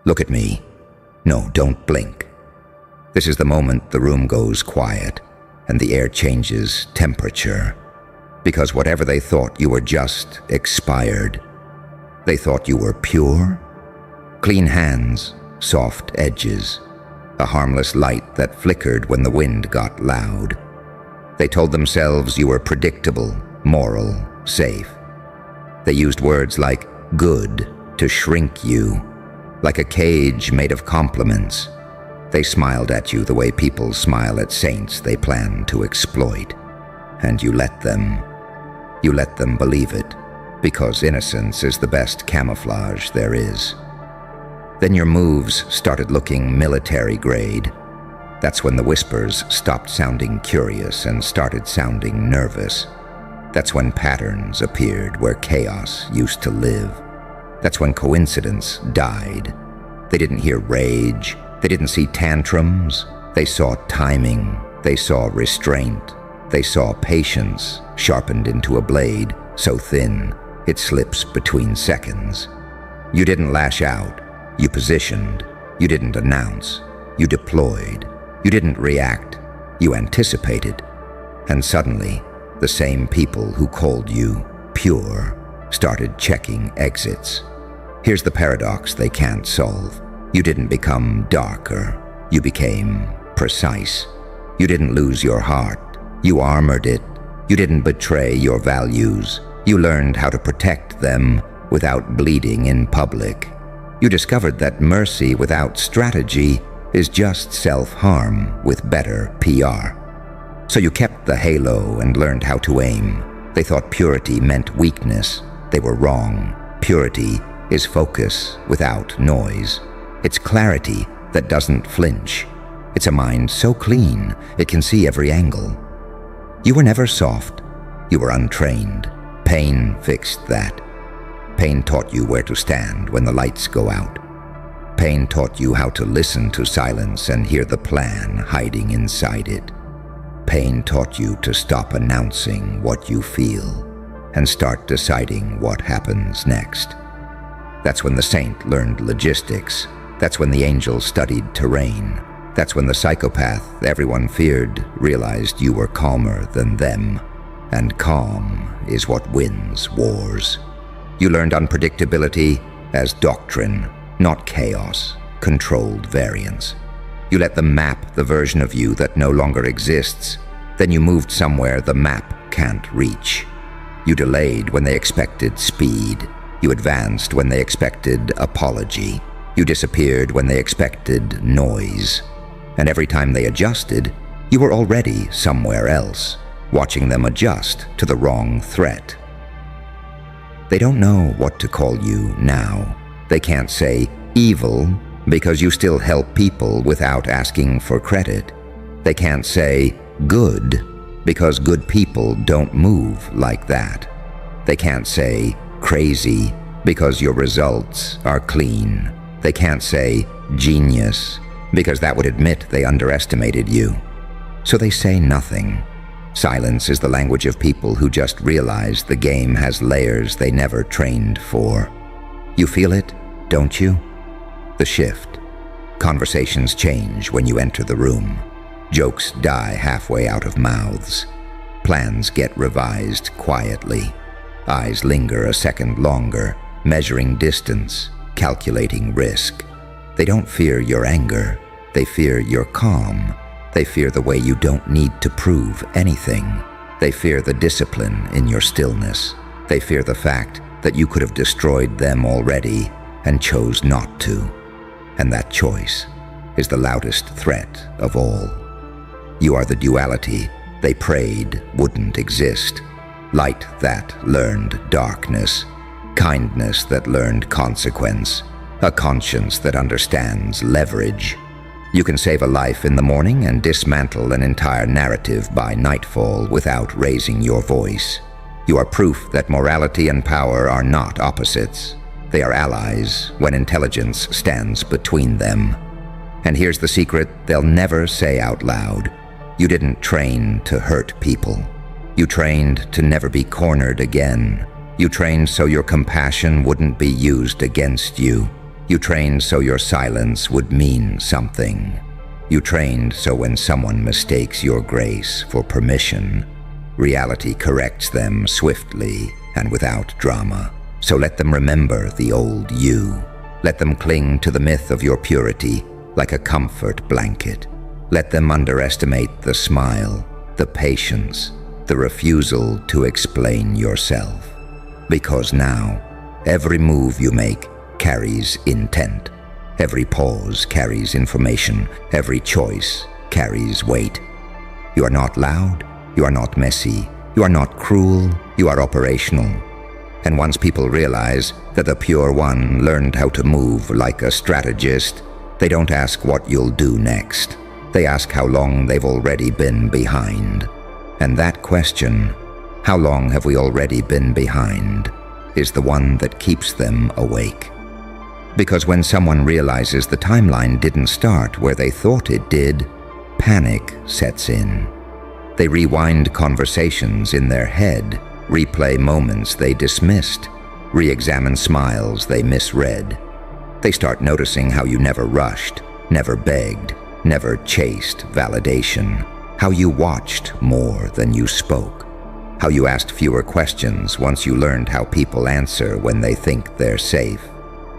Look at me. No, don't blink. This is the moment the room goes quiet and the air changes temperature. Because whatever they thought you were just expired. They thought you were pure. Clean hands, soft edges, a harmless light that flickered when the wind got loud. They told themselves you were predictable, moral, safe. They used words like good to shrink you, like a cage made of compliments. They smiled at you the way people smile at saints they plan to exploit. And you let them. You let them believe it, because innocence is the best camouflage there is. Then your moves started looking military grade. That's when the whispers stopped sounding curious and started sounding nervous. That's when patterns appeared where chaos used to live. That's when coincidence died. They didn't hear rage. They didn't see tantrums. They saw timing. They saw restraint. They saw patience sharpened into a blade so thin it slips between seconds. You didn't lash out. You positioned. You didn't announce. You deployed. You didn't react. You anticipated. And suddenly, the same people who called you pure started checking exits. Here's the paradox they can't solve. You didn't become darker. You became precise. You didn't lose your heart. You armored it. You didn't betray your values. You learned how to protect them without bleeding in public. You discovered that mercy without strategy is just self-harm with better PR. So you kept the halo and learned how to aim. They thought purity meant weakness. They were wrong. Purity is focus without noise. It's clarity that doesn't flinch. It's a mind so clean it can see every angle. You were never soft. You were untrained. Pain fixed that. Pain taught you where to stand when the lights go out. Pain taught you how to listen to silence and hear the plan hiding inside it. Pain taught you to stop announcing what you feel and start deciding what happens next. That's when the saint learned logistics. That's when the angel studied terrain. That's when the psychopath everyone feared realized you were calmer than them. And calm is what wins wars. You learned unpredictability as doctrine, not chaos, controlled variance. You let them map the version of you that no longer exists. Then you moved somewhere the map can't reach. You delayed when they expected speed. You advanced when they expected apology. You disappeared when they expected noise. And every time they adjusted, you were already somewhere else, watching them adjust to the wrong threat. They don't know what to call you now. They can't say evil because you still help people without asking for credit. They can't say good because good people don't move like that. They can't say crazy because your results are clean. They can't say genius because that would admit they underestimated you. So they say nothing. Silence is the language of people who just realize the game has layers they never trained for. You feel it, don't you? The shift. Conversations change when you enter the room. Jokes die halfway out of mouths. Plans get revised quietly. Eyes linger a second longer, measuring distance, calculating risk. They don't fear your anger. They fear your calm. They fear the way you don't need to prove anything. They fear the discipline in your stillness. They fear the fact that you could have destroyed them already and chose not to. And that choice is the loudest threat of all. You are the duality they prayed wouldn't exist. Light that learned darkness. Kindness that learned consequence. A conscience that understands leverage. You can save a life in the morning and dismantle an entire narrative by nightfall without raising your voice. You are proof that morality and power are not opposites. They are allies when intelligence stands between them. And here's the secret they'll never say out loud. You didn't train to hurt people. You trained to never be cornered again. You trained so your compassion wouldn't be used against you. You trained so your silence would mean something. You trained so when someone mistakes your grace for permission, reality corrects them swiftly and without drama. So let them remember the old you. Let them cling to the myth of your purity like a comfort blanket. Let them underestimate the smile, the patience, the refusal to explain yourself. Because now, every move you make carries intent. Every pause carries information. Every choice carries weight. You are not loud. You are not messy. You are not cruel. You are operational. And once people realize that the pure one learned how to move like a strategist, they don't ask what you'll do next. They ask how long they've already been behind. And that question, how long have we already been behind, is the one that keeps them awake. Because when someone realizes the timeline didn't start where they thought it did, panic sets in. They rewind conversations in their head, replay moments they dismissed, re-examine smiles they misread. They start noticing how you never rushed, never begged, never chased validation, how you watched more than you spoke, how you asked fewer questions once you learned how people answer when they think they're safe.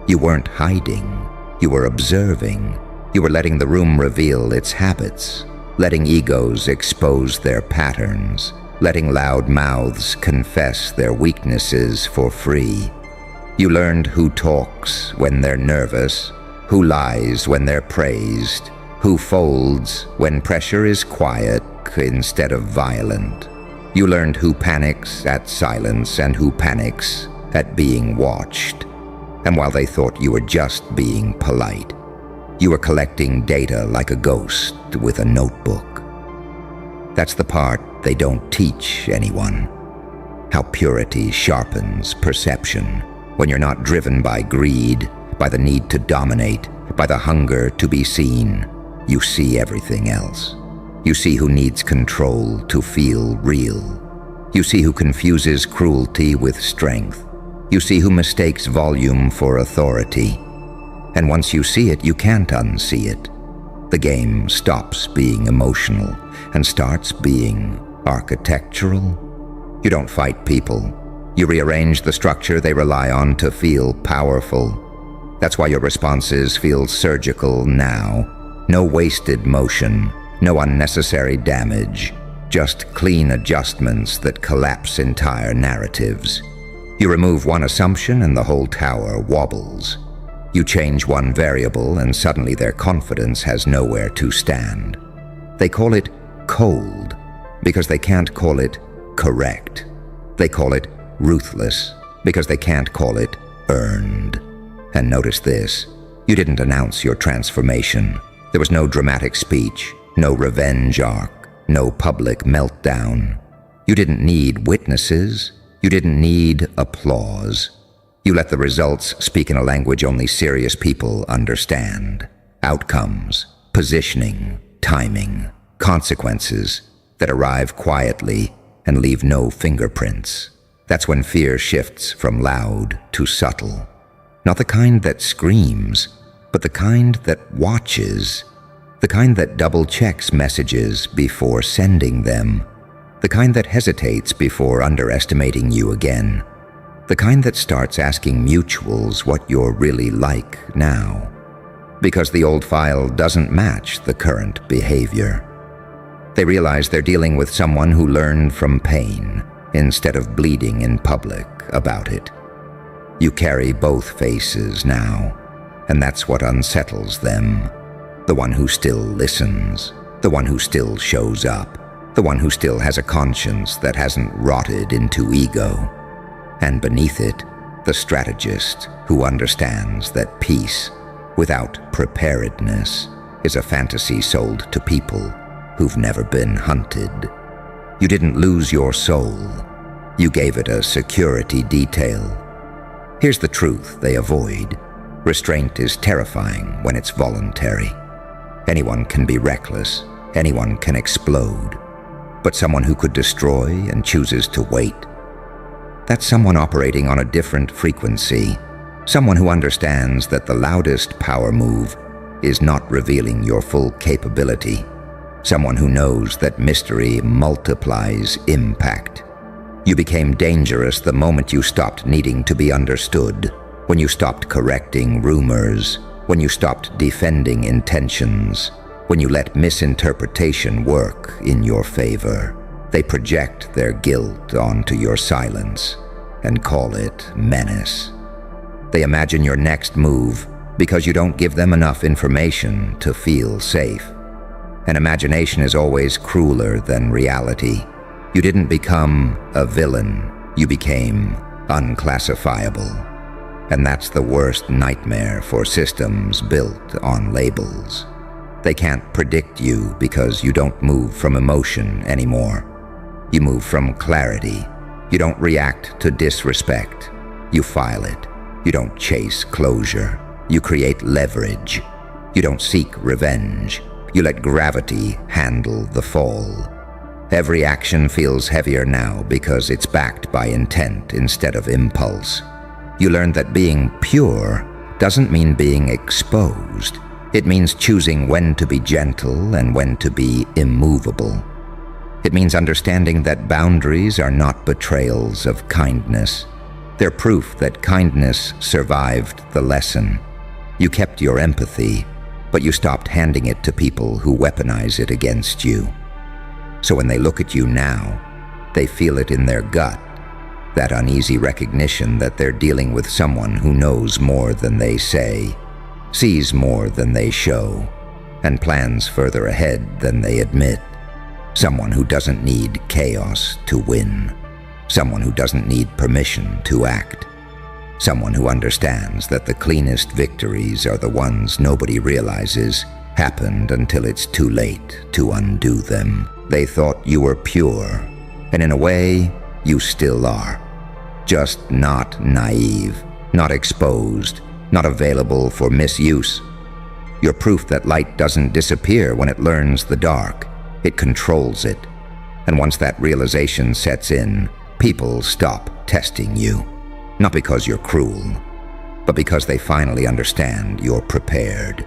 You weren't hiding, you were observing. You were letting the room reveal its habits, letting egos expose their patterns, letting loud mouths confess their weaknesses for free. You learned who talks when they're nervous, who lies when they're praised, who folds when pressure is quiet instead of violent. You learned who panics at silence and who panics at being watched. And while they thought you were just being polite, you were collecting data like a ghost with a notebook. That's the part they don't teach anyone. How purity sharpens perception when you're not driven by greed, by the need to dominate, by the hunger to be seen. You see everything else. You see who needs control to feel real. You see who confuses cruelty with strength. You see who mistakes volume for authority. And once you see it, you can't unsee it. The game stops being emotional and starts being architectural. You don't fight people. You rearrange the structure they rely on to feel powerful. That's why your responses feel surgical now. No wasted motion, no unnecessary damage, just clean adjustments that collapse entire narratives. You remove one assumption and the whole tower wobbles. You change one variable and suddenly their confidence has nowhere to stand. They call it cold because they can't call it correct. They call it ruthless because they can't call it earned. And notice this, you didn't announce your transformation. There was no dramatic speech, no revenge arc, no public meltdown. You didn't need witnesses. You didn't need applause. You let the results speak in a language only serious people understand. Outcomes, positioning, timing, consequences that arrive quietly and leave no fingerprints. That's when fear shifts from loud to subtle. Not the kind that screams, but the kind that watches. The kind that double-checks messages before sending them. The kind that hesitates before underestimating you again. The kind that starts asking mutuals what you're really like now. Because the old file doesn't match the current behavior. They realize they're dealing with someone who learned from pain instead of bleeding in public about it. You carry both faces now, and that's what unsettles them. The one who still listens, the one who still shows up, the one who still has a conscience that hasn't rotted into ego. And beneath it, the strategist who understands that peace without preparedness is a fantasy sold to people who've never been hunted. You didn't lose your soul. You gave it a security detail. Here's the truth they avoid. Restraint is terrifying when it's voluntary. Anyone can be reckless. Anyone can explode. But someone who could destroy and chooses to wait, that's someone operating on a different frequency. Someone who understands that the loudest power move is not revealing your full capability. Someone who knows that mystery multiplies impact. You became dangerous the moment you stopped needing to be understood, when you stopped correcting rumors, when you stopped defending intentions, when you let misinterpretation work in your favor. They project their guilt onto your silence and call it menace. They imagine your next move because you don't give them enough information to feel safe. And imagination is always crueler than reality. You didn't become a villain, you became unclassifiable. And that's the worst nightmare for systems built on labels. They can't predict you because you don't move from emotion anymore. You move from clarity. You don't react to disrespect. You file it. You don't chase closure. You create leverage. You don't seek revenge. You let gravity handle the fall. Every action feels heavier now because it's backed by intent instead of impulse. You learn that being pure doesn't mean being exposed. It means choosing when to be gentle and when to be immovable. It means understanding that boundaries are not betrayals of kindness. They're proof that kindness survived the lesson. You kept your empathy, but you stopped handing it to people who weaponize it against you. So when they look at you now, they feel it in their gut, that uneasy recognition that they're dealing with someone who knows more than they say, sees more than they show, and plans further ahead than they admit. Someone who doesn't need chaos to win. Someone who doesn't need permission to act. Someone who understands that the cleanest victories are the ones nobody realizes happened until it's too late to undo them. They thought you were pure, and in a way, you still are. Just not naive, not exposed, not available for misuse. You're proof that light doesn't disappear when it learns the dark. It controls it. And once that realization sets in, people stop testing you. Not because you're cruel, but because they finally understand you're prepared.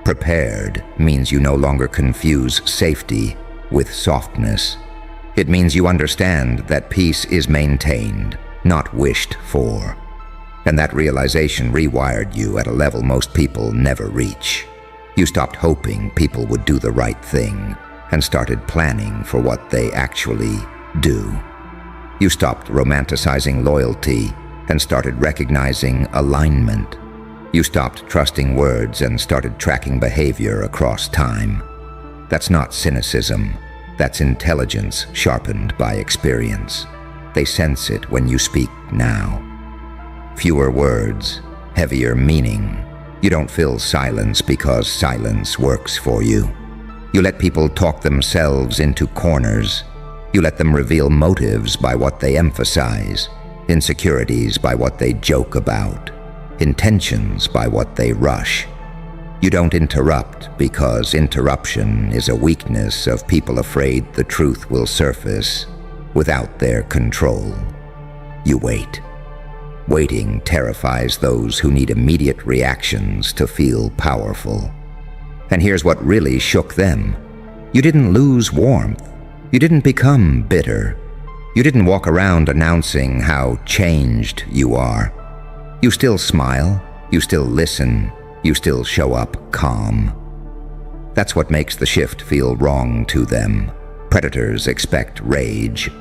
Prepared means you no longer confuse safety with softness. It means you understand that peace is maintained, not wished for. And that realization rewired you at a level most people never reach. You stopped hoping people would do the right thing and started planning for what they actually do. You stopped romanticizing loyalty and started recognizing alignment. You stopped trusting words and started tracking behavior across time. That's not cynicism. That's intelligence sharpened by experience. They sense it when you speak now. Fewer words, heavier meaning. You don't fill silence because silence works for you. You let people talk themselves into corners. You let them reveal motives by what they emphasize, insecurities by what they joke about, intentions by what they rush. You don't interrupt because interruption is a weakness of people afraid the truth will surface without their control. You wait. Waiting terrifies those who need immediate reactions to feel powerful. And here's what really shook them. You didn't lose warmth. You didn't become bitter. You didn't walk around announcing how changed you are. You still smile. You still listen. You still show up calm. That's what makes the shift feel wrong to them. Predators expect rage.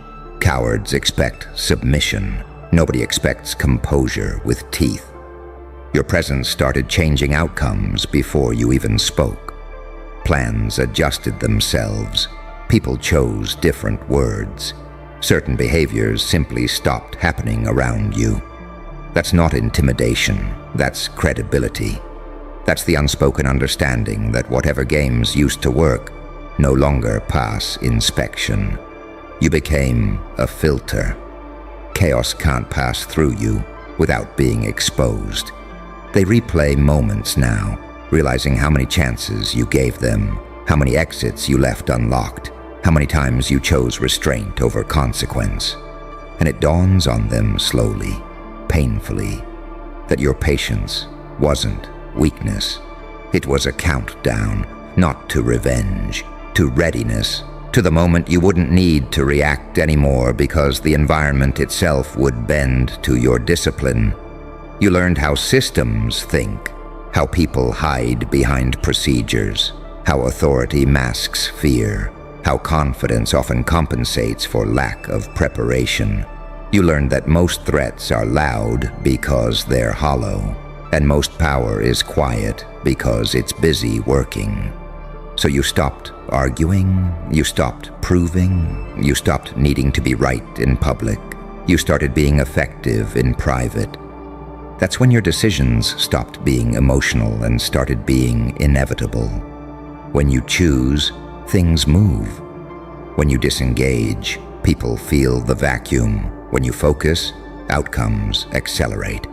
Cowards expect submission. Nobody expects composure with teeth. Your presence started changing outcomes before you even spoke. Plans adjusted themselves. People chose different words. Certain behaviors simply stopped happening around you. That's not intimidation. That's credibility. That's the unspoken understanding that whatever games used to work no longer pass inspection. You became a filter. Chaos can't pass through you without being exposed. They replay moments now, realizing how many chances you gave them, how many exits you left unlocked, how many times you chose restraint over consequence. And it dawns on them slowly, painfully, that your patience wasn't weakness. It was a countdown, not to revenge, to readiness, to the moment you wouldn't need to react anymore because the environment itself would bend to your discipline. You learned how systems think, how people hide behind procedures, how authority masks fear, how confidence often compensates for lack of preparation. You learned that most threats are loud because they're hollow, and most power is quiet because it's busy working. So you stopped arguing, you stopped proving, you stopped needing to be right in public. You started being effective in private. That's when your decisions stopped being emotional and started being inevitable. When you choose, things move. When you disengage, people feel the vacuum. When you focus, outcomes accelerate.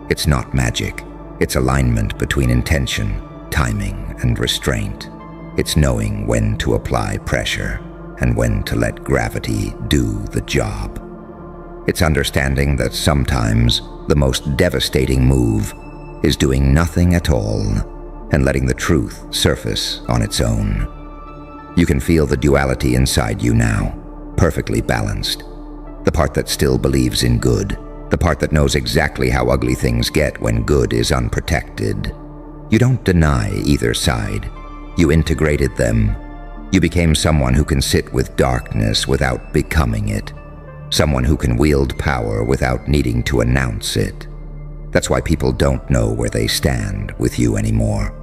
It's not magic. It's alignment between intention, timing, and restraint. It's knowing when to apply pressure and when to let gravity do the job. It's understanding that sometimes the most devastating move is doing nothing at all and letting the truth surface on its own. You can feel the duality inside you now, perfectly balanced. The part that still believes in good, the part that knows exactly how ugly things get when good is unprotected. You don't deny either side. You integrated them. You became someone who can sit with darkness without becoming it. Someone who can wield power without needing to announce it. That's why people don't know where they stand with you anymore.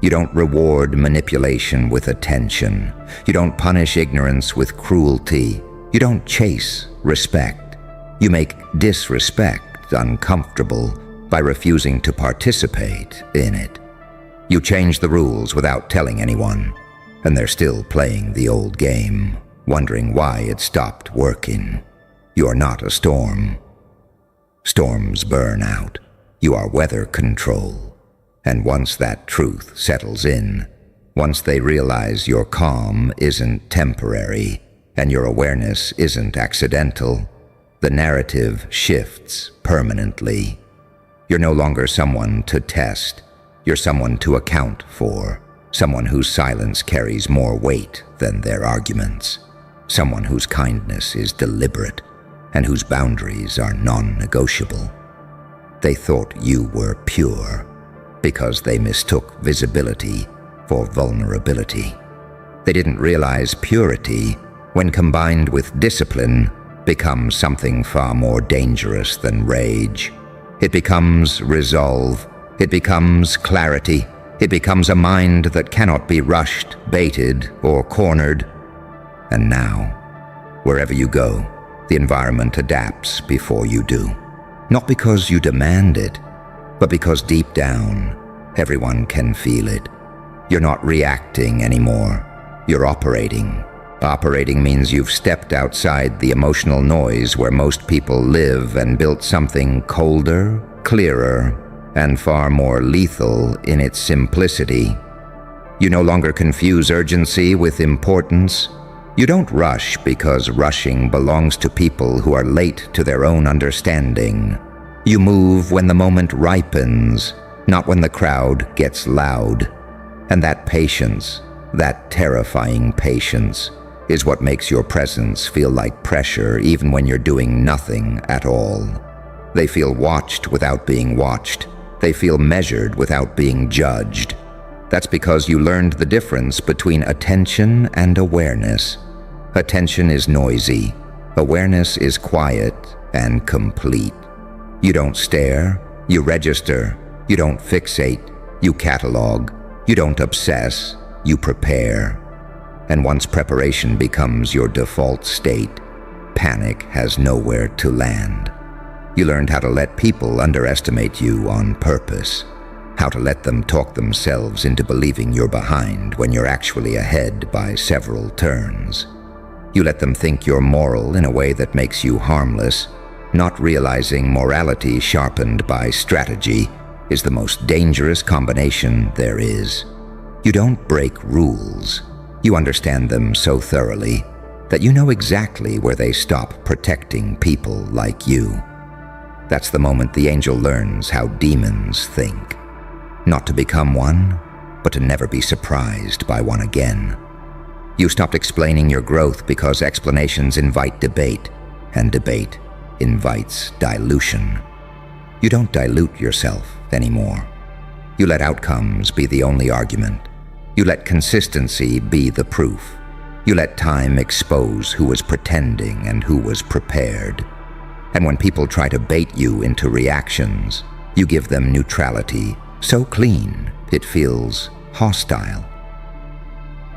You don't reward manipulation with attention. You don't punish ignorance with cruelty. You don't chase respect. You make disrespect uncomfortable by refusing to participate in it. You change the rules without telling anyone, and they're still playing the old game, wondering why it stopped working. You're not a storm. Storms burn out. You are weather control. And once that truth settles in, once they realize your calm isn't temporary and your awareness isn't accidental, the narrative shifts permanently. You're no longer someone to test. You're someone to account for, someone whose silence carries more weight than their arguments, someone whose kindness is deliberate and whose boundaries are non-negotiable. They thought you were pure because they mistook visibility for vulnerability. They didn't realize purity, when combined with discipline, becomes something far more dangerous than rage. It becomes resolve. It becomes clarity. It becomes a mind that cannot be rushed, baited, or cornered. And now, wherever you go, the environment adapts before you do. Not because you demand it, but because deep down, everyone can feel it. You're not reacting anymore. You're operating. Operating means you've stepped outside the emotional noise where most people live and built something colder, clearer, and far more lethal in its simplicity. You no longer confuse urgency with importance. You don't rush because rushing belongs to people who are late to their own understanding. You move when the moment ripens, not when the crowd gets loud. And that patience, that terrifying patience, is what makes your presence feel like pressure even when you're doing nothing at all. They feel watched without being watched. They feel measured without being judged. That's because you learned the difference between attention and awareness. Attention is noisy. Awareness is quiet and complete. You don't stare. You register. You don't fixate. You catalog. You don't obsess. You prepare. And once preparation becomes your default state, panic has nowhere to land. You learned how to let people underestimate you on purpose, how to let them talk themselves into believing you're behind when you're actually ahead by several turns. You let them think you're moral in a way that makes you harmless, not realizing morality sharpened by strategy is the most dangerous combination there is. You don't break rules. You understand them so thoroughly that you know exactly where they stop protecting people like you. That's the moment the angel learns how demons think. Not to become one, but to never be surprised by one again. You stopped explaining your growth because explanations invite debate, and debate invites dilution. You don't dilute yourself anymore. You let outcomes be the only argument. You let consistency be the proof. You let time expose who was pretending and who was prepared. And when people try to bait you into reactions, you give them neutrality so clean it feels hostile.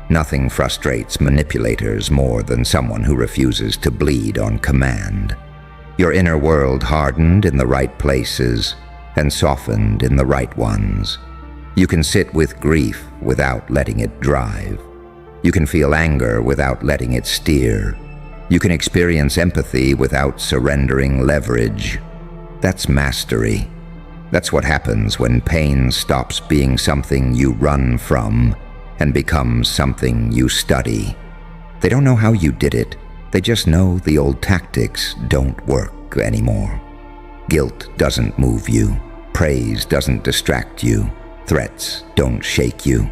Nothing frustrates manipulators more than someone who refuses to bleed on command. Your inner world hardened in the right places and softened in the right ones. You can sit with grief without letting it drive. You can feel anger without letting it steer. You can experience empathy without surrendering leverage. That's mastery. That's what happens when pain stops being something you run from and becomes something you study. They don't know how you did it. They just know the old tactics don't work anymore. Guilt doesn't move you. Praise doesn't distract you. Threats don't shake you.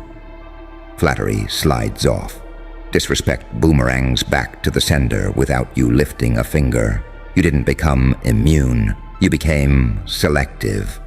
Flattery slides off. Disrespect boomerangs back to the sender without you lifting a finger. You didn't become immune. You became selective.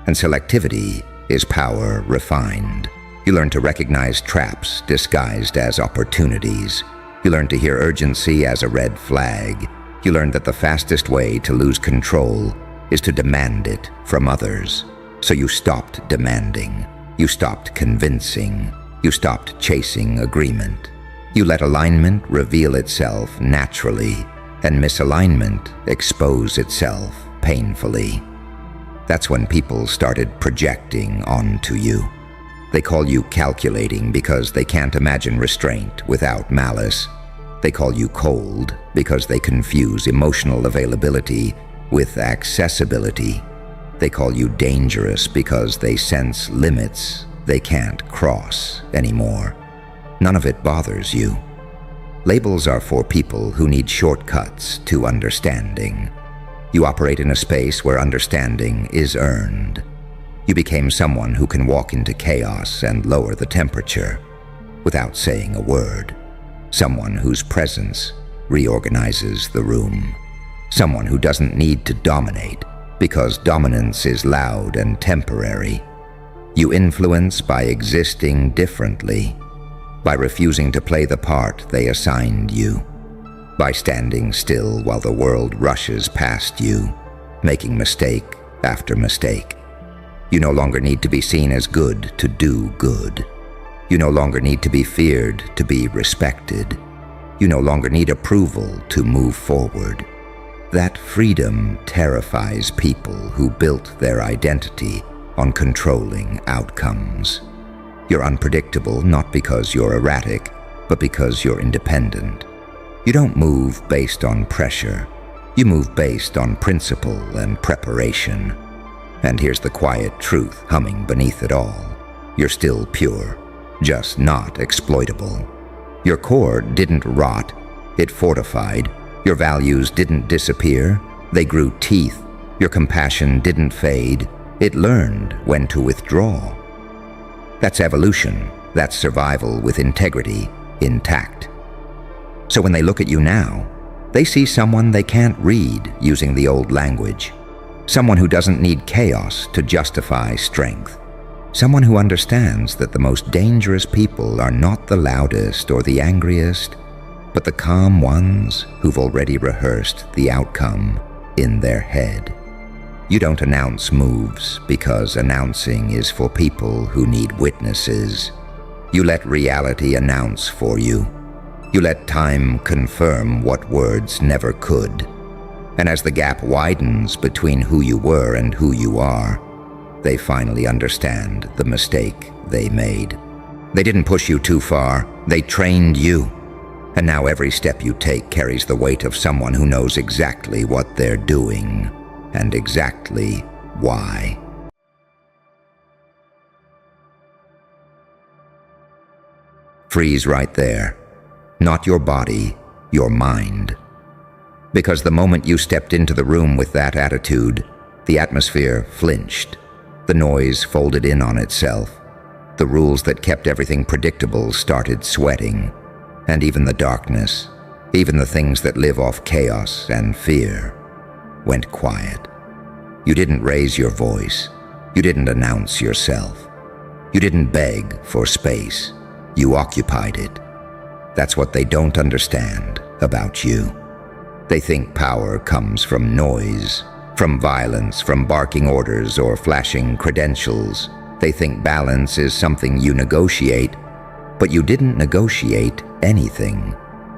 And selectivity is power refined. You learn to recognize traps disguised as opportunities. You learn to hear urgency as a red flag. You learn that the fastest way to lose control is to demand it from others. So you stopped demanding. You stopped convincing. You stopped chasing agreement. You let alignment reveal itself naturally and misalignment expose itself painfully. That's when people started projecting onto you. They call you calculating because they can't imagine restraint without malice. They call you cold because they confuse emotional availability with accessibility. They call you dangerous because they sense limits they can't cross anymore. None of it bothers you. Labels are for people who need shortcuts to understanding. You operate in a space where understanding is earned. You became someone who can walk into chaos and lower the temperature without saying a word. Someone whose presence reorganizes the room. Someone who doesn't need to dominate because dominance is loud and temporary. You influence by existing differently, by refusing to play the part they assigned you, by standing still while the world rushes past you, making mistake after mistake. You no longer need to be seen as good to do good. You no longer need to be feared to be respected. You no longer need approval to move forward. That freedom terrifies people who built their identity on controlling outcomes. You're unpredictable not because you're erratic, but because you're independent. You don't move based on pressure. You move based on principle and preparation. And here's the quiet truth humming beneath it all. You're still pure, just not exploitable. Your core didn't rot, it fortified. Your values didn't disappear, they grew teeth. Your compassion didn't fade, it learned when to withdraw. That's evolution, that's survival with integrity intact. So when they look at you now, they see someone they can't read using the old language. Someone who doesn't need chaos to justify strength. Someone who understands that the most dangerous people are not the loudest or the angriest, but the calm ones who've already rehearsed the outcome in their head. You don't announce moves because announcing is for people who need witnesses. You let reality announce for you. You let time confirm what words never could. And as the gap widens between who you were and who you are, they finally understand the mistake they made. They didn't push you too far, they trained you. And now every step you take carries the weight of someone who knows exactly what they're doing and exactly why. Freeze right there. Not your body, your mind. Because the moment you stepped into the room with that attitude, The atmosphere flinched. The noise folded in on itself. The rules that kept everything predictable started sweating. And even the darkness, even the things that live off chaos and fear, went quiet. You didn't raise your voice. You didn't announce yourself. You didn't beg for space. You occupied it. That's what they don't understand about you. They think power comes from noise, from violence, from barking orders or flashing credentials. They think balance is something you negotiate, but you didn't negotiate anything.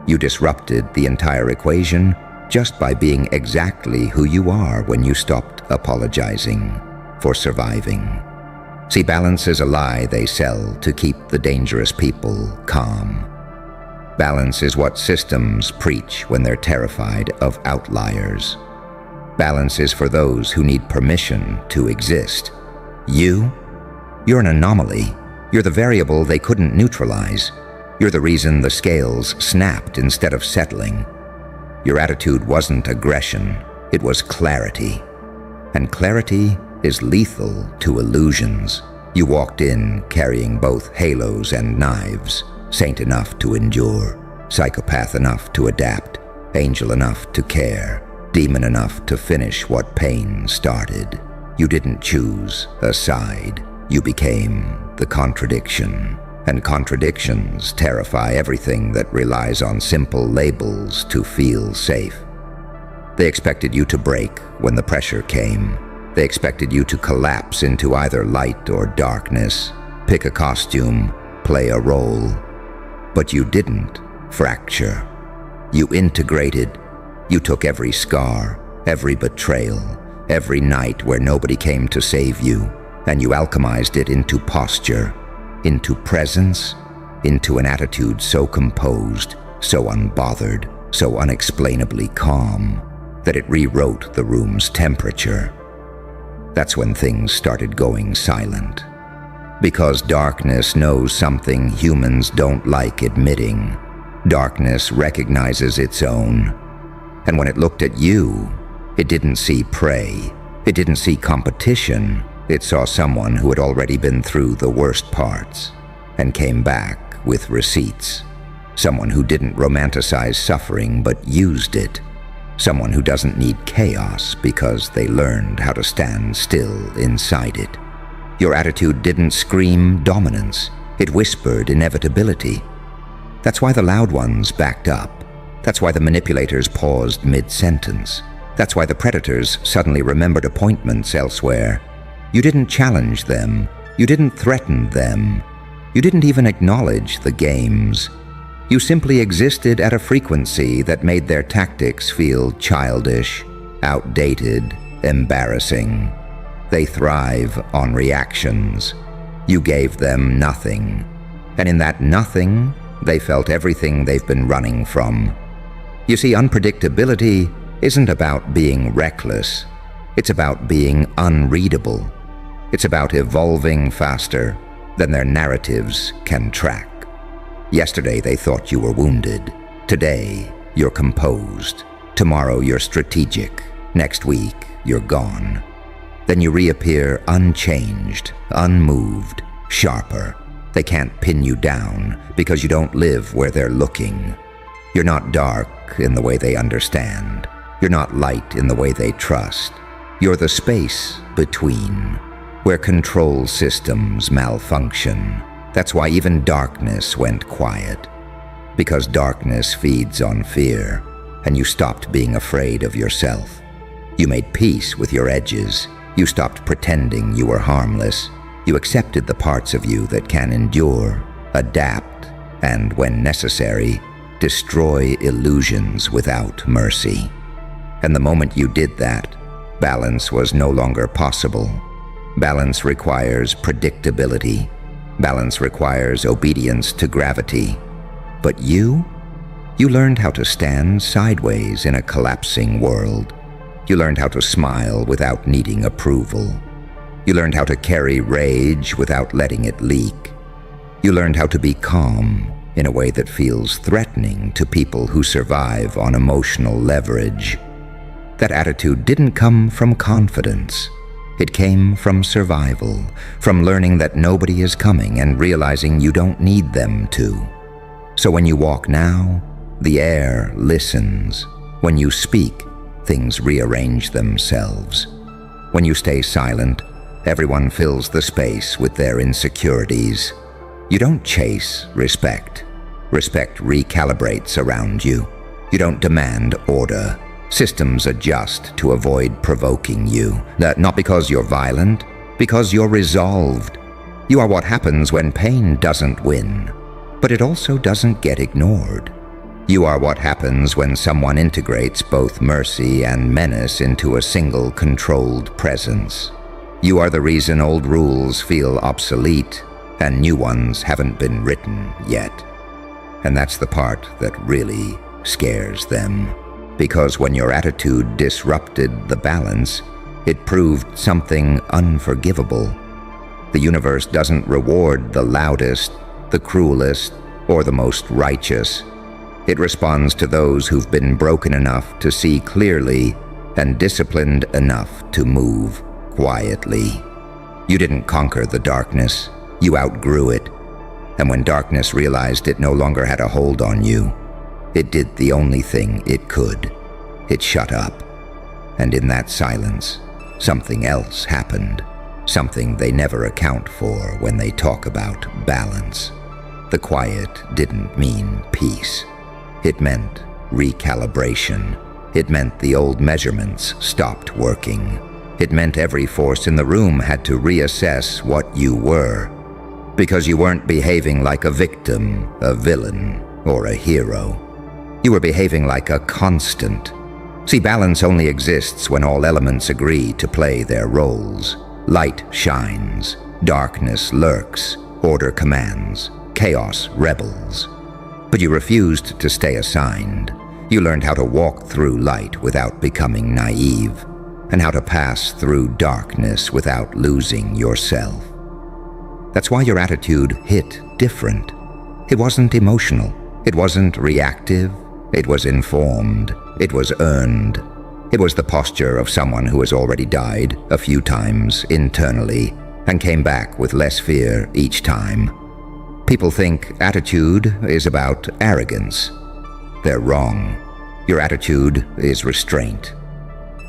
You disrupted the entire equation just by being exactly who you are when you stopped apologizing for surviving. See, balance is a lie they sell to keep the dangerous people calm. Balance is what systems preach when they're terrified of outliers. Balance is for those who need permission to exist. You're an anomaly. You're the variable they couldn't neutralize. You're the reason the scales snapped instead of settling. Your attitude wasn't aggression, it was clarity. And clarity is lethal to illusions. You walked in carrying both halos and knives, saint enough to endure, psychopath enough to adapt, angel enough to care, demon enough to finish what pain started. You didn't choose a side. You became the contradiction. And contradictions terrify everything that relies on simple labels to feel safe. They expected you to break when the pressure came. They expected you to collapse into either light or darkness, pick a costume, play a role. But you didn't fracture. You integrated. You took every scar, every betrayal, every night where nobody came to save you, and you alchemized it into posture, into presence, into an attitude so composed, so unbothered, so unexplainably calm, that it rewrote the room's temperature. That's when things started going silent. Because darkness knows something humans don't like admitting. Darkness recognizes its own. And when it looked at you, it didn't see prey. It didn't see competition. It saw someone who had already been through the worst parts and came back with receipts. Someone who didn't romanticize suffering but used it. Someone who doesn't need chaos because they learned how to stand still inside it. Your attitude didn't scream dominance. It whispered inevitability. That's why the loud ones backed up. That's why the manipulators paused mid-sentence. That's why the predators suddenly remembered appointments elsewhere. You didn't challenge them. You didn't threaten them. You didn't even acknowledge the games. You simply existed at a frequency that made their tactics feel childish, outdated, embarrassing. They thrive on reactions. You gave them nothing. And in that nothing, they felt everything they've been running from. You see, unpredictability isn't about being reckless. It's about being unreadable. It's about evolving faster than their narratives can track. Yesterday they thought you were wounded. Today, you're composed. Tomorrow you're strategic. Next week, you're gone. Then you reappear unchanged, unmoved, sharper. They can't pin you down because you don't live where they're looking. You're not dark in the way they understand. You're not light in the way they trust. You're the space between, where control systems malfunction. That's why even darkness went quiet. Because darkness feeds on fear, and you stopped being afraid of yourself. You made peace with your edges. You stopped pretending you were harmless. You accepted the parts of you that can endure, adapt, and, when necessary, destroy illusions without mercy. And the moment you did that, balance was no longer possible. Balance requires predictability. Balance requires obedience to gravity. But you learned how to stand sideways in a collapsing world. You learned how to smile without needing approval. You learned how to carry rage without letting it leak. You learned how to be calm in a way that feels threatening to people who survive on emotional leverage. That attitude didn't come from confidence. It came from survival, from learning that nobody is coming and realizing you don't need them to. So when you walk now, the air listens. When you speak, things rearrange themselves. When you stay silent, everyone fills the space with their insecurities. You don't chase respect. Respect recalibrates around you. You don't demand order. Systems adjust to avoid provoking you. Not because you're violent, because you're resolved. You are what happens when pain doesn't win, but it also doesn't get ignored. You are what happens when someone integrates both mercy and menace into a single controlled presence. You are the reason old rules feel obsolete and new ones haven't been written yet. And that's the part that really scares them. Because when your attitude disrupted the balance, it proved something unforgivable. The universe doesn't reward the loudest, the cruelest, or the most righteous. It responds to those who've been broken enough to see clearly and disciplined enough to move quietly. You didn't conquer the darkness, you outgrew it. And when darkness realized it no longer had a hold on you, it did the only thing it could. It shut up. And in that silence, something else happened. Something they never account for when they talk about balance. The quiet didn't mean peace. It meant recalibration. It meant the old measurements stopped working. It meant every force in the room had to reassess what you were. Because you weren't behaving like a victim, a villain, or a hero. You were behaving like a constant. See, balance only exists when all elements agree to play their roles. Light shines, darkness lurks, order commands, chaos rebels. But you refused to stay assigned. You learned how to walk through light without becoming naive, and how to pass through darkness without losing yourself. That's why your attitude hit different. It wasn't emotional. It wasn't reactive. It was informed. It was earned. It was the posture of someone who has already died a few times internally and came back with less fear each time. People think attitude is about arrogance. They're wrong. Your attitude is restraint.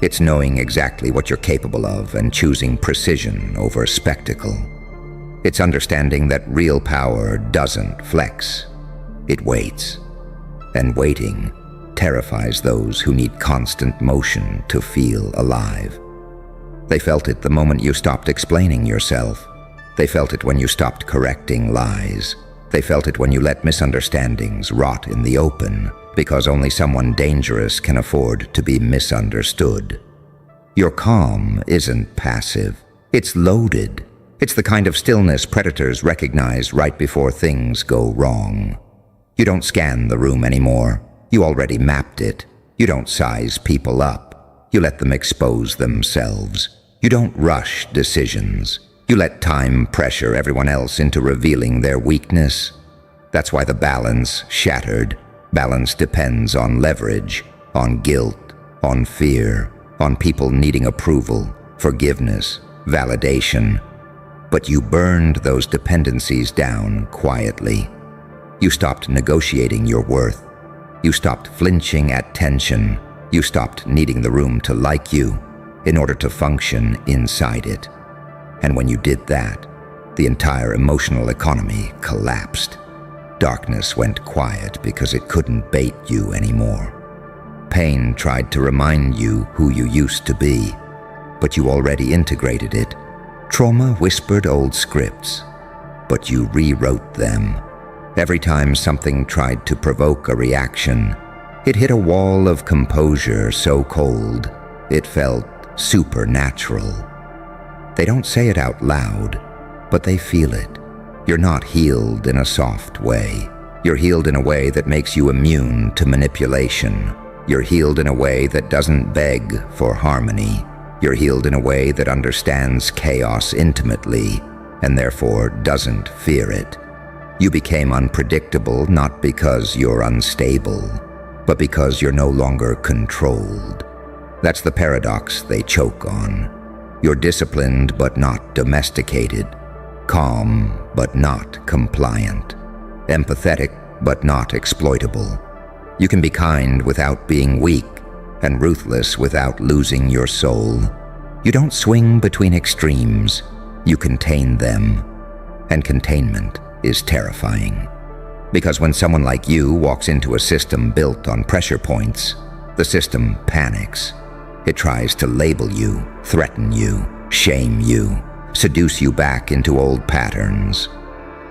It's knowing exactly what you're capable of and choosing precision over spectacle. It's understanding that real power doesn't flex. It waits. And waiting terrifies those who need constant motion to feel alive. They felt it the moment you stopped explaining yourself. They felt it when you stopped correcting lies. They felt it when you let misunderstandings rot in the open, because only someone dangerous can afford to be misunderstood. Your calm isn't passive. It's loaded. It's the kind of stillness predators recognize right before things go wrong. You don't scan the room anymore. You already mapped it. You don't size people up. You let them expose themselves. You don't rush decisions. You let time pressure everyone else into revealing their weakness. That's why the balance shattered. Balance depends on leverage, on guilt, on fear, on people needing approval, forgiveness, validation. But you burned those dependencies down quietly. You stopped negotiating your worth. You stopped flinching at tension. You stopped needing the room to like you in order to function inside it. And when you did that, the entire emotional economy collapsed. Darkness went quiet because it couldn't bait you anymore. Pain tried to remind you who you used to be, but you already integrated it. Trauma whispered old scripts, but you rewrote them. Every time something tried to provoke a reaction, it hit a wall of composure so cold, it felt supernatural. They don't say it out loud, but they feel it. You're not healed in a soft way. You're healed in a way that makes you immune to manipulation. You're healed in a way that doesn't beg for harmony. You're healed in a way that understands chaos intimately, and therefore doesn't fear it. You became unpredictable not because you're unstable, but because you're no longer controlled. That's the paradox they choke on. You're disciplined but not domesticated, calm but not compliant, empathetic but not exploitable. You can be kind without being weak, and ruthless without losing your soul. You don't swing between extremes, you contain them. And containment is terrifying. Because when someone like you walks into a system built on pressure points, the system panics. It tries to label you, threaten you, shame you, seduce you back into old patterns.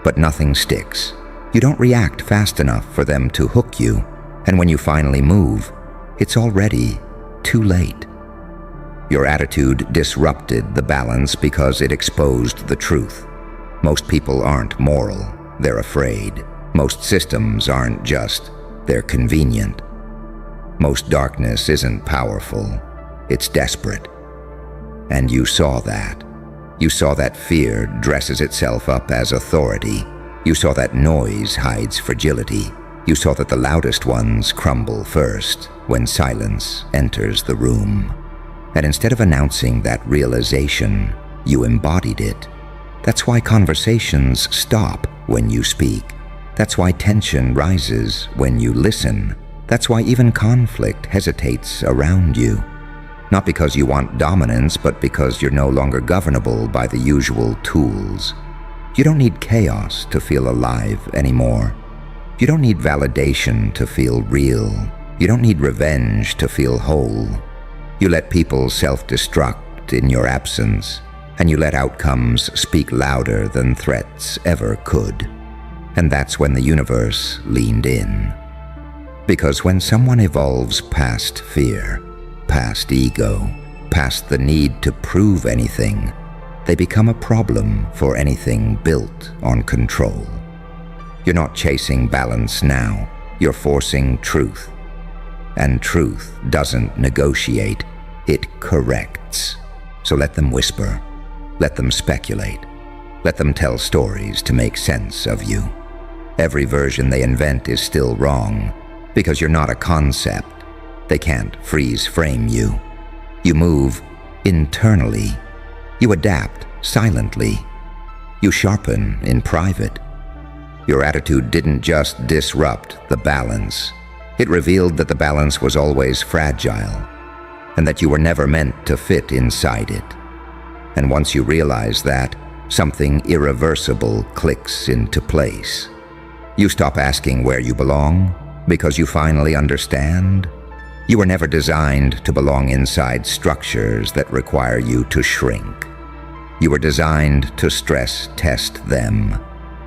But nothing sticks. You don't react fast enough for them to hook you, and when you finally move, it's already too late. Your attitude disrupted the balance because it exposed the truth. Most people aren't moral, they're afraid. Most systems aren't just, they're convenient. Most darkness isn't powerful, it's desperate. And you saw that. You saw that fear dresses itself up as authority. You saw that noise hides fragility. You saw that the loudest ones crumble first when silence enters the room. And instead of announcing that realization, you embodied it. That's why conversations stop when you speak. That's why tension rises when you listen. That's why even conflict hesitates around you. Not because you want dominance, but because you're no longer governable by the usual tools. You don't need chaos to feel alive anymore. You don't need validation to feel real. You don't need revenge to feel whole. You let people self-destruct in your absence, and you let outcomes speak louder than threats ever could. And that's when the universe leaned in. Because when someone evolves past fear, past ego, past the need to prove anything, they become a problem for anything built on control. You're not chasing balance now, you're forcing truth. And truth doesn't negotiate, it corrects. So let them whisper, let them speculate, let them tell stories to make sense of you. Every version they invent is still wrong, because you're not a concept. They can't freeze frame you. You move internally. You adapt silently. You sharpen in private. Your attitude didn't just disrupt the balance. It revealed that the balance was always fragile, and that you were never meant to fit inside it. And once you realize that, something irreversible clicks into place. You stop asking where you belong, because you finally understand. You were never designed to belong inside structures that require you to shrink. You were designed to stress test them,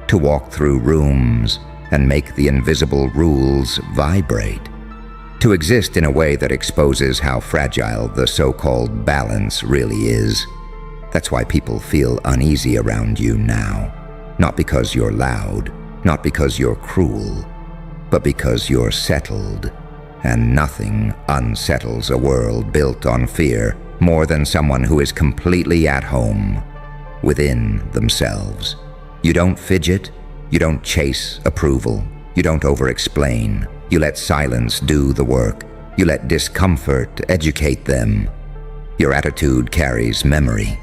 to walk through rooms and make the invisible rules vibrate, to exist in a way that exposes how fragile the so-called balance really is. That's why people feel uneasy around you now, not because you're loud, not because you're cruel, but because you're settled. And nothing unsettles a world built on fear more than someone who is completely at home within themselves. You don't fidget, you don't chase approval, you don't over-explain. You let silence do the work. You let discomfort educate them. Your attitude carries memory.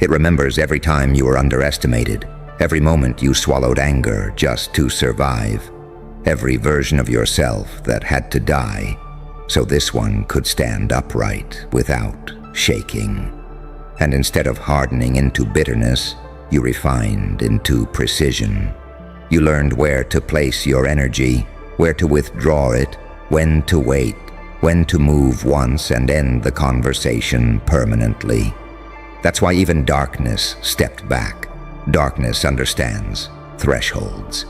It remembers every time you were underestimated, every moment you swallowed anger just to survive, every version of yourself that had to die, so this one could stand upright without shaking. And instead of hardening into bitterness, you refined into precision. You learned where to place your energy, where to withdraw it, when to wait, when to move once and end the conversation permanently. That's why even darkness stepped back. Darkness understands thresholds.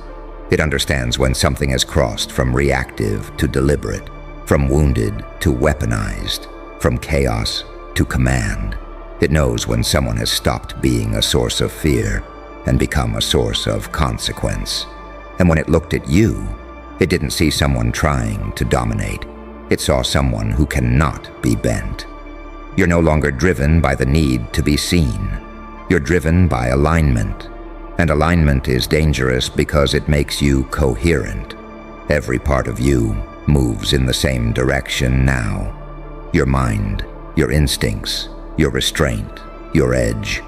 It understands when something has crossed from reactive to deliberate, from wounded to weaponized, from chaos to command. It knows when someone has stopped being a source of fear and become a source of consequence. And when it looked at you, it didn't see someone trying to dominate. It saw someone who cannot be bent. You're no longer driven by the need to be seen. You're driven by alignment. And alignment is dangerous because it makes you coherent. Every part of you moves in the same direction now. Your mind, your instincts, your restraint, your edge.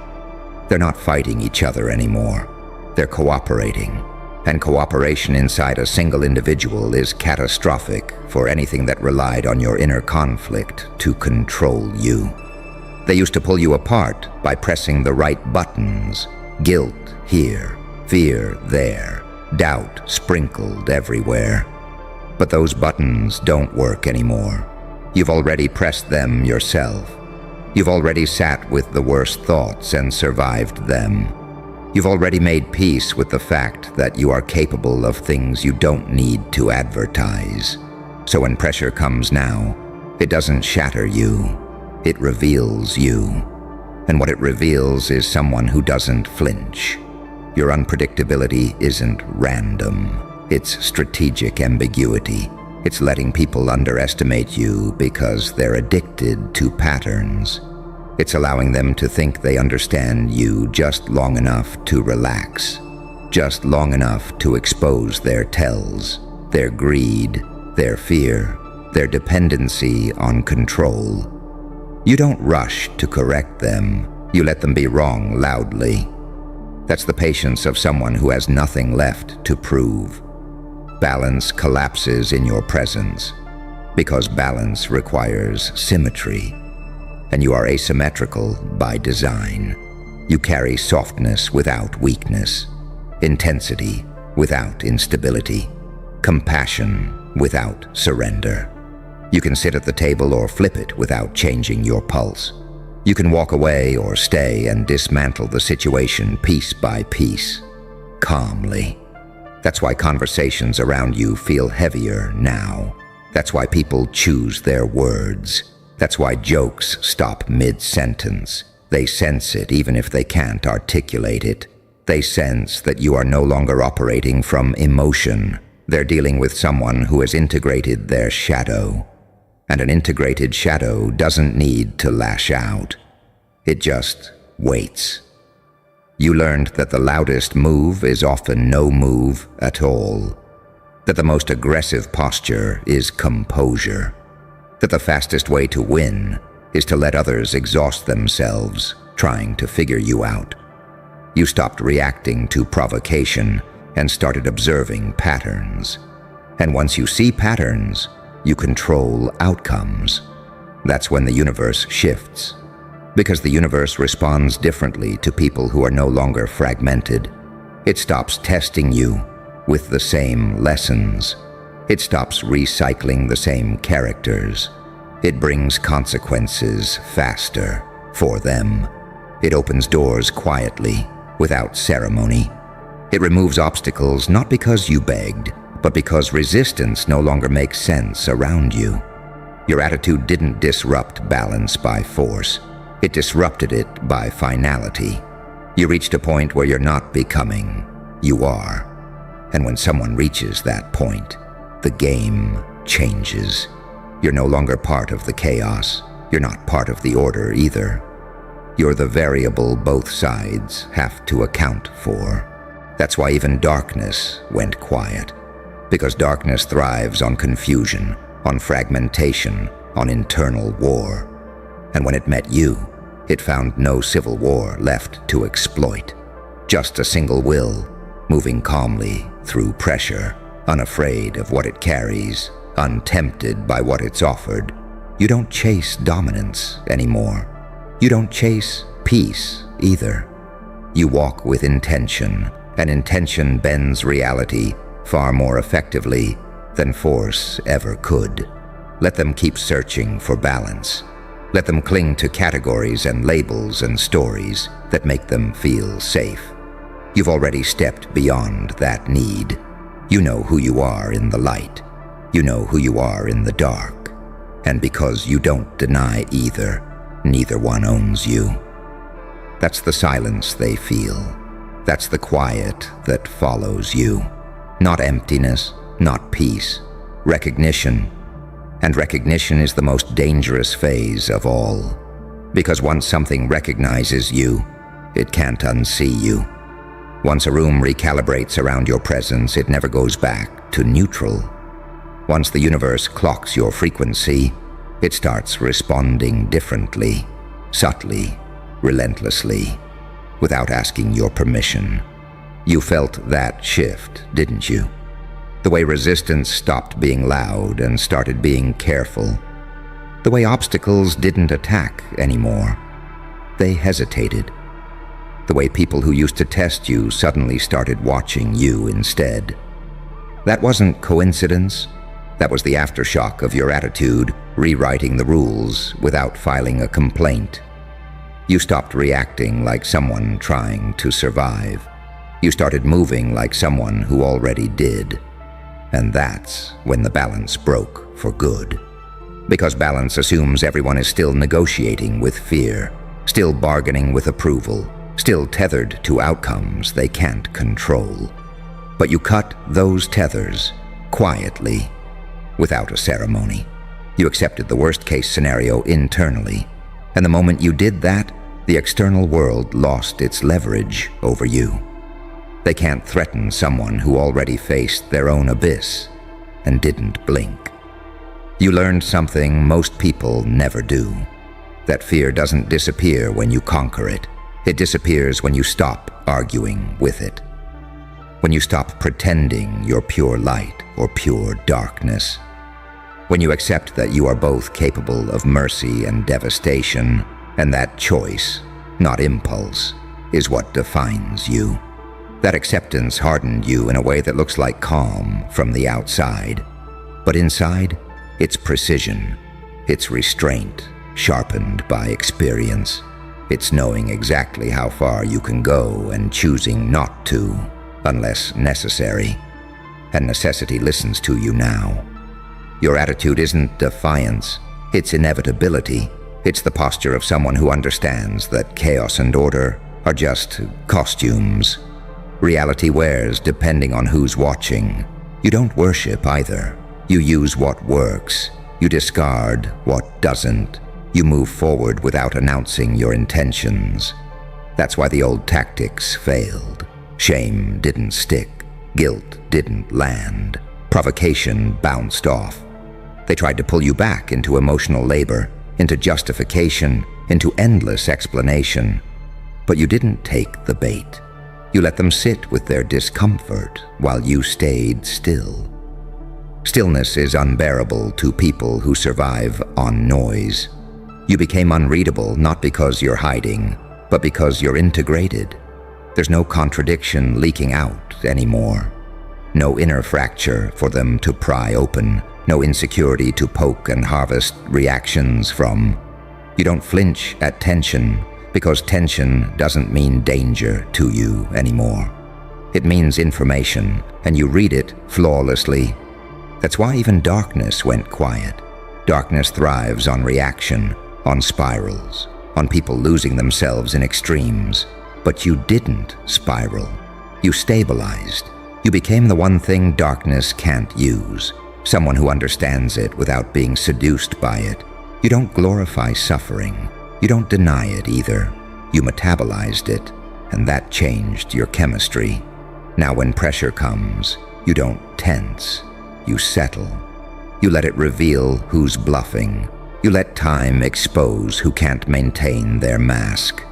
They're not fighting each other anymore. They're cooperating. And cooperation inside a single individual is catastrophic for anything that relied on your inner conflict to control you. They used to pull you apart by pressing the right buttons. Guilt here, fear there, doubt sprinkled everywhere. But those buttons don't work anymore. You've already pressed them yourself. You've already sat with the worst thoughts and survived them. You've already made peace with the fact that you are capable of things you don't need to advertise. So when pressure comes now, it doesn't shatter you. It reveals you. And what it reveals is someone who doesn't flinch. Your unpredictability isn't random. It's strategic ambiguity. It's letting people underestimate you because they're addicted to patterns. It's allowing them to think they understand you just long enough to relax, just long enough to expose their tells, their greed, their fear, their dependency on control. You don't rush to correct them. You let them be wrong loudly. That's the patience of someone who has nothing left to prove. Balance collapses in your presence because balance requires symmetry, and you are asymmetrical by design. You carry softness without weakness, intensity without instability, compassion without surrender. You can sit at the table or flip it without changing your pulse. You can walk away or stay and dismantle the situation piece by piece, calmly. That's why conversations around you feel heavier now. That's why people choose their words. That's why jokes stop mid-sentence. They sense it even if they can't articulate it. They sense that you are no longer operating from emotion. They're dealing with someone who has integrated their shadow. And an integrated shadow doesn't need to lash out. It just waits. You learned that the loudest move is often no move at all. That the most aggressive posture is composure. That the fastest way to win is to let others exhaust themselves trying to figure you out. You stopped reacting to provocation and started observing patterns. And once you see patterns, you control outcomes. That's when the universe shifts. Because the universe responds differently to people who are no longer fragmented. It stops testing you with the same lessons. It stops recycling the same characters. It brings consequences faster for them. It opens doors quietly, without ceremony. It removes obstacles not because you begged, but because resistance no longer makes sense around you. Your attitude didn't disrupt balance by force. It disrupted it by finality. You reached a point where you're not becoming, you are. And when someone reaches that point, the game changes. You're no longer part of the chaos. You're not part of the order either. You're the variable both sides have to account for. That's why even darkness went quiet. Because darkness thrives on confusion, on fragmentation, on internal war. And when it met you, it found no civil war left to exploit. Just a single will, moving calmly through pressure, unafraid of what it carries, untempted by what it's offered. You don't chase dominance anymore. You don't chase peace either. You walk with intention, and intention bends reality far more effectively than force ever could. Let them keep searching for balance. Let them cling to categories and labels and stories that make them feel safe. You've already stepped beyond that need. You know who you are in the light. You know who you are in the dark. And because you don't deny either, neither one owns you. That's the silence they feel. That's the quiet that follows you. Not emptiness, not peace. Recognition. And recognition is the most dangerous phase of all. Because once something recognizes you, it can't unsee you. Once a room recalibrates around your presence, it never goes back to neutral. Once the universe clocks your frequency, It starts responding differently, subtly, relentlessly, without asking your permission. You felt that shift, didn't you? The way resistance stopped being loud and started being careful. The way obstacles didn't attack anymore. They hesitated. The way people who used to test you suddenly started watching you instead. That wasn't coincidence. That was the aftershock of your attitude, rewriting the rules without filing a complaint. You stopped reacting like someone trying to survive. You started moving like someone who already did. And that's when the balance broke for good. Because balance assumes everyone is still negotiating with fear, still bargaining with approval, still tethered to outcomes they can't control. But you cut those tethers quietly, without a ceremony. You accepted the worst-case scenario internally, and the moment you did that, the external world lost its leverage over you. They can't threaten someone who already faced their own abyss and didn't blink. You learned something most people never do. That fear doesn't disappear when you conquer it. It disappears when you stop arguing with it. When you stop pretending you're pure light or pure darkness. When you accept that you are both capable of mercy and devastation, and that choice, not impulse, is what defines you. That acceptance hardened you in a way that looks like calm from the outside. But inside, it's precision. It's restraint, sharpened by experience. It's knowing exactly how far you can go and choosing not to, unless necessary. And necessity listens to you now. Your attitude isn't defiance, it's inevitability. It's the posture of someone who understands that chaos and order are just costumes. Reality wears depending on who's watching. You don't worship either. You use what works. You discard what doesn't. You move forward without announcing your intentions. That's why the old tactics failed. Shame didn't stick. Guilt didn't land. Provocation bounced off. They tried to pull you back into emotional labor, into justification, into endless explanation. But you didn't take the bait. You let them sit with their discomfort while you stayed still. Stillness is unbearable to people who survive on noise. You became unreadable not because you're hiding, but because you're integrated. There's no contradiction leaking out anymore. No inner fracture for them to pry open. No insecurity to poke and harvest reactions from. You don't flinch at tension, because tension doesn't mean danger to you anymore. It means information, and you read it flawlessly. That's why even darkness went quiet. Darkness thrives on reaction, on spirals, on people losing themselves in extremes. But you didn't spiral. You stabilized. You became the one thing darkness can't use. Someone who understands it without being seduced by it. You don't glorify suffering. You don't deny it either. You metabolized it, and that changed your chemistry. Now when pressure comes, you don't tense. You settle. You let it reveal who's bluffing. You let time expose who can't maintain their mask.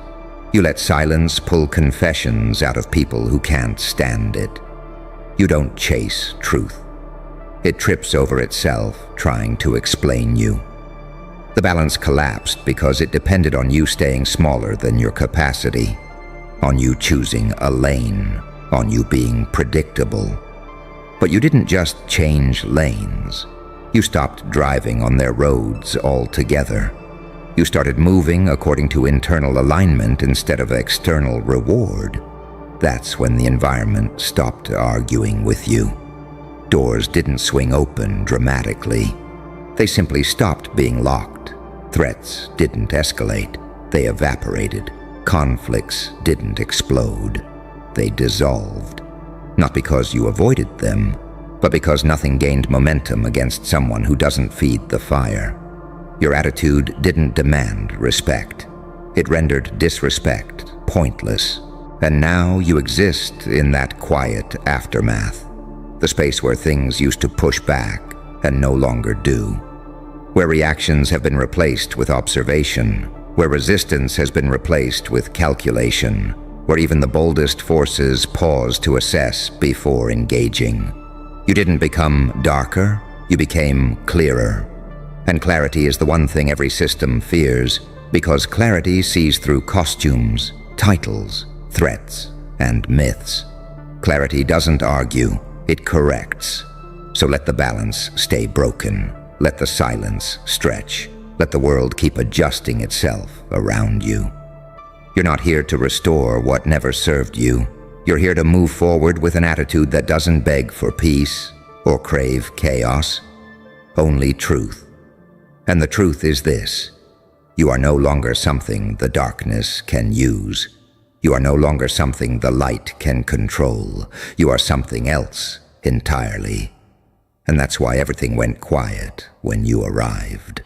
You let silence pull confessions out of people who can't stand it. You don't chase truth. It trips over itself trying to explain you. The balance collapsed because it depended on you staying smaller than your capacity, on you choosing a lane, on you being predictable. But you didn't just change lanes. You stopped driving on their roads altogether. You started moving according to internal alignment instead of external reward. That's when the environment stopped arguing with you. Doors didn't swing open dramatically. They simply stopped being locked. Threats didn't escalate. They evaporated. Conflicts didn't explode. They dissolved. Not because you avoided them, but because nothing gained momentum against someone who doesn't feed the fire. Your attitude didn't demand respect. It rendered disrespect pointless. And now you exist in that quiet aftermath. The space where things used to push back and no longer do. where reactions have been replaced with observation, where resistance has been replaced with calculation, where even the boldest forces pause to assess before engaging. You didn't become darker, you became clearer. And clarity is the one thing every system fears, because clarity sees through costumes, titles, threats, and myths. Clarity doesn't argue, it corrects. So let the balance stay broken. Let the silence stretch. Let the world keep adjusting itself around you. You're not here to restore what never served you. You're here to move forward with an attitude that doesn't beg for peace or crave chaos, only truth. And the truth is this: you are no longer something the darkness can use. You are no longer something the light can control. You are something else entirely. And that's why everything went quiet when you arrived.